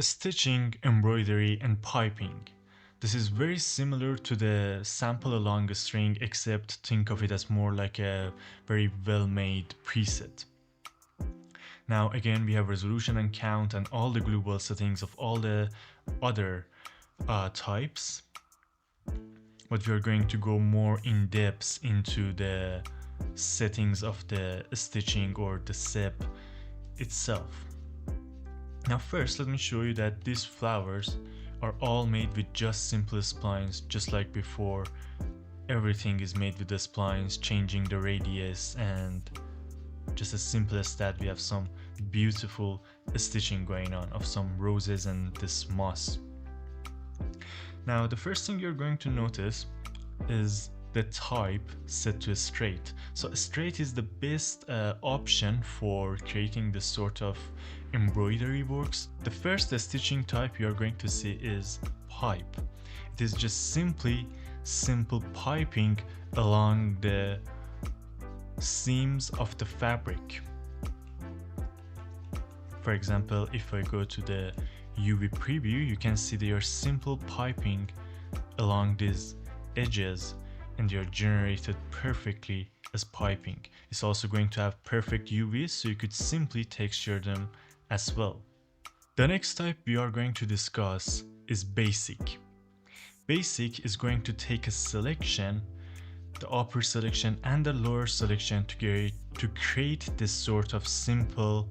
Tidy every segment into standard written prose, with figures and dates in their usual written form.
Stitching, embroidery, and piping. This is very similar to the sample along a string, except think of it as more like a very well-made preset. Now again, we have resolution and count and all the global settings of all the other types, but we are going to go more in depth into the settings of the stitching or the SEP itself. Now first, let me show you that these flowers are all made with just simple splines, just like before. Everything is made with the splines, changing the radius, and just as simple as that, we have some beautiful stitching going on of some roses and this moss. Now the first thing you're going to notice is the type set to straight. So straight is the best option for creating this sort of embroidery works. The first stitching type you are going to see is pipe. It is just simply simple piping along the seams of the fabric. For example, if I go to the UV preview, you can see they are simple piping along these edges, and they are generated perfectly as piping. It's also going to have perfect UV, so you could simply texture them as well. The next type we are going to discuss is basic. Basic is going to take a selection, the upper selection and the lower selection to create this sort of simple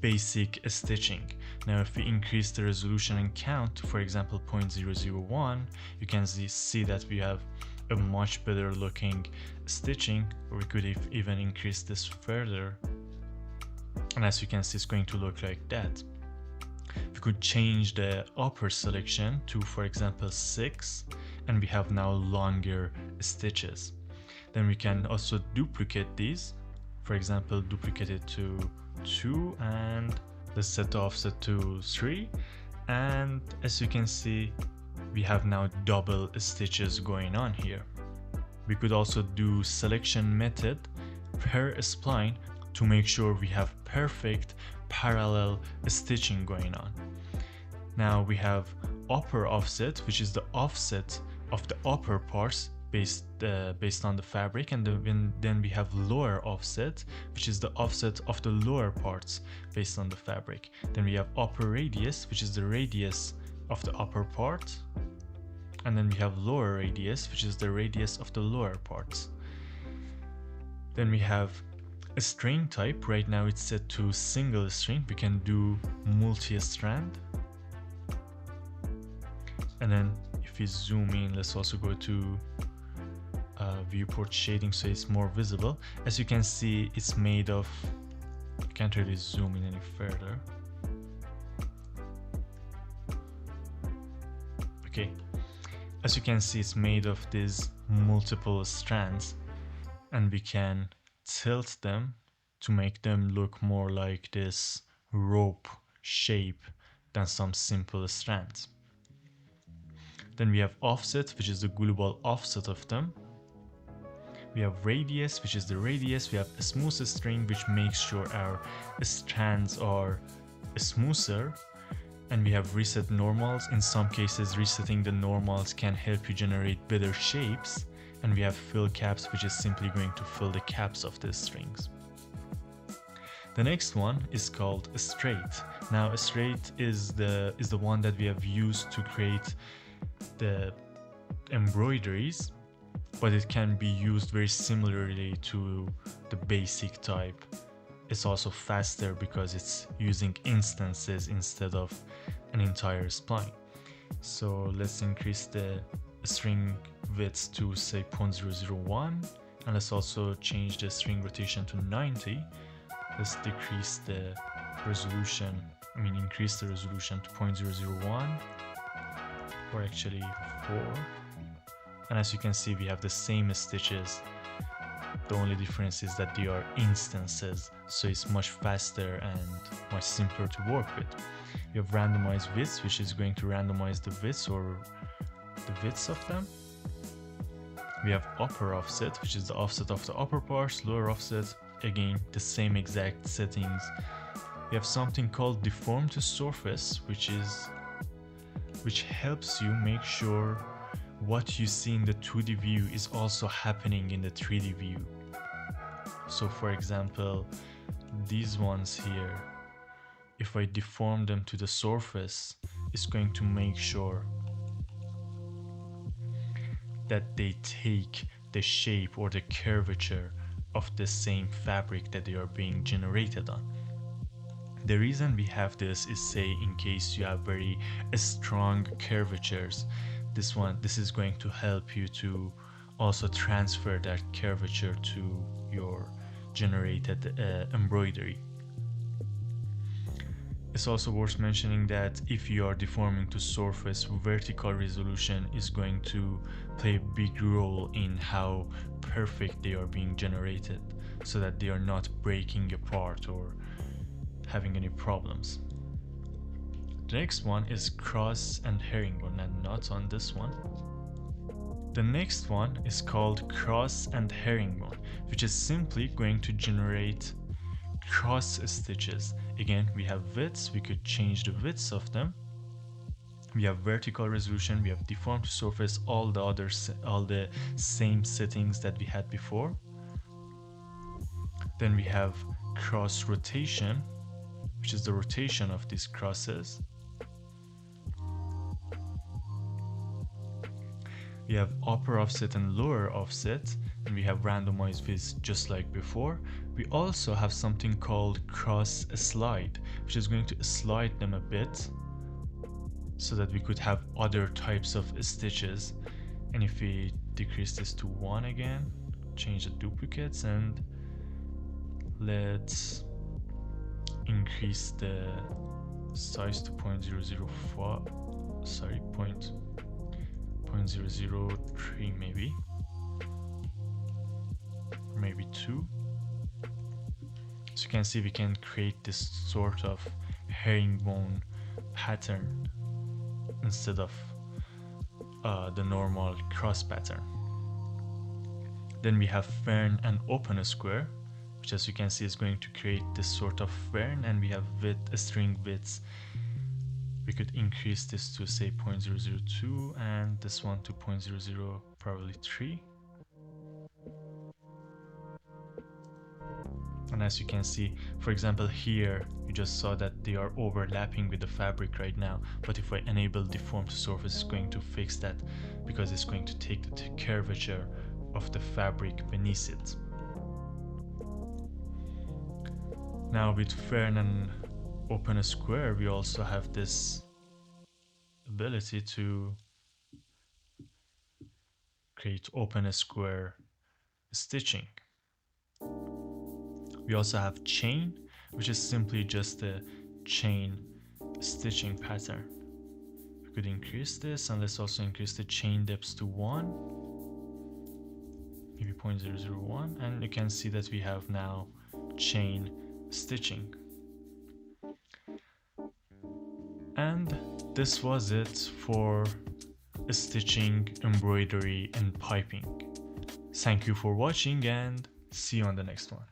basic stitching. Now if we increase the resolution and count, for example 0.001, you can see that we have a much better looking stitching, or we could even increase this further, and as you can see, it's going to look like that. We could change the upper selection to, for example, 6, and we have now longer stitches. Then we can also duplicate these, for example duplicate it to 2, and let's set the offset to 3, and as you can see, we have now double stitches going on here. We could also do selection method per spline to make sure we have perfect parallel stitching going on. Now we have upper offset, which is the offset of the upper parts based on the fabric, and then we have lower offset, which is the offset of the lower parts based on the fabric. Then we have upper radius, which is the radius of the upper part, and then we have lower radius, which is the radius of the lower parts. Then we have a string type. Right now it's set to single string. We can do multi-strand, and then if we zoom in, let's also go to viewport shading so it's more visible. As you can see, it's made of, I can't really zoom in any further. Okay, as you can see, it's made of these multiple strands, and we can tilt them to make them look more like this rope shape than some simple strands. Then we have offset, which is the global offset of them. We have radius, which is the radius. We have a smooth string, which makes sure our strands are smoother. And we have reset normals. In some cases, resetting the normals can help you generate better shapes. And we have fill caps, which is simply going to fill the caps of the strings. The next one is called a straight. Now a straight is the one that we have used to create the embroideries, but it can be used very similarly to the basic type. It's also faster because it's using instances instead of an entire spline. So let's increase the string width to say 0.001, and let's also change the string rotation to 90. Let's decrease the resolution, increase the resolution to 0.001, or actually 4. And as you can see, we have the same stitches. The only difference is that they are instances, so it's much faster and much simpler to work with. You have randomized widths, which is going to randomize the widths or the widths of them. We have upper offset, which is the offset of the upper parts. Lower offset, again the same exact settings We have something called deform to surface, which helps you make sure what you see in the 2D view is also happening in the 3D view. So for example, these ones here, if I deform them to the surface, it's going to make sure that they take the shape or the curvature of the same fabric that they are being generated on. The reason we have this is, say, in case you have very strong curvatures, this is going to help you to also transfer that curvature to your generated embroidery. It's also worth mentioning that if you are deforming to surface, vertical resolution is going to play a big role in how perfect they are being generated, so that they are not breaking apart or having any problems. The next one is cross and herringbone, and not on this one. The next one is called cross and herringbone, which is simply going to generate cross stitches. Again, we have widths, we could change the widths of them. We have vertical resolution, we have deform to surface, all the same settings that we had before. Then we have cross rotation, which is the rotation of these crosses. We have upper offset and lower offset, and we have randomized widths just like before. We also have something called cross slide, which is going to slide them a bit so that we could have other types of stitches. And if we decrease this to 1 again, change the duplicates, and let's increase the size to 0.005, sorry, 0.003 maybe, or maybe 2. So you can see we can create this sort of herringbone pattern instead of the normal cross pattern. Then we have fern and open square, which, as you can see, is going to create this sort of fern, and we have string widths. We could increase this to, say, 0.002, and this one to 0.00, probably 3. And as you can see, for example, here you just saw that they are overlapping with the fabric right now, but if I enable deform to surface, it's going to fix that, because it's going to take the curvature of the fabric beneath it. Now with fern and open square, we also have this ability to create open square stitching. We also have chain, which is simply just a chain stitching pattern. We could increase this, and let's also increase the chain depths to 1, maybe 0.001, and you can see that we have now chain stitching. And this was it for stitching, embroidery, and piping. Thank you for watching, and see you on the next one.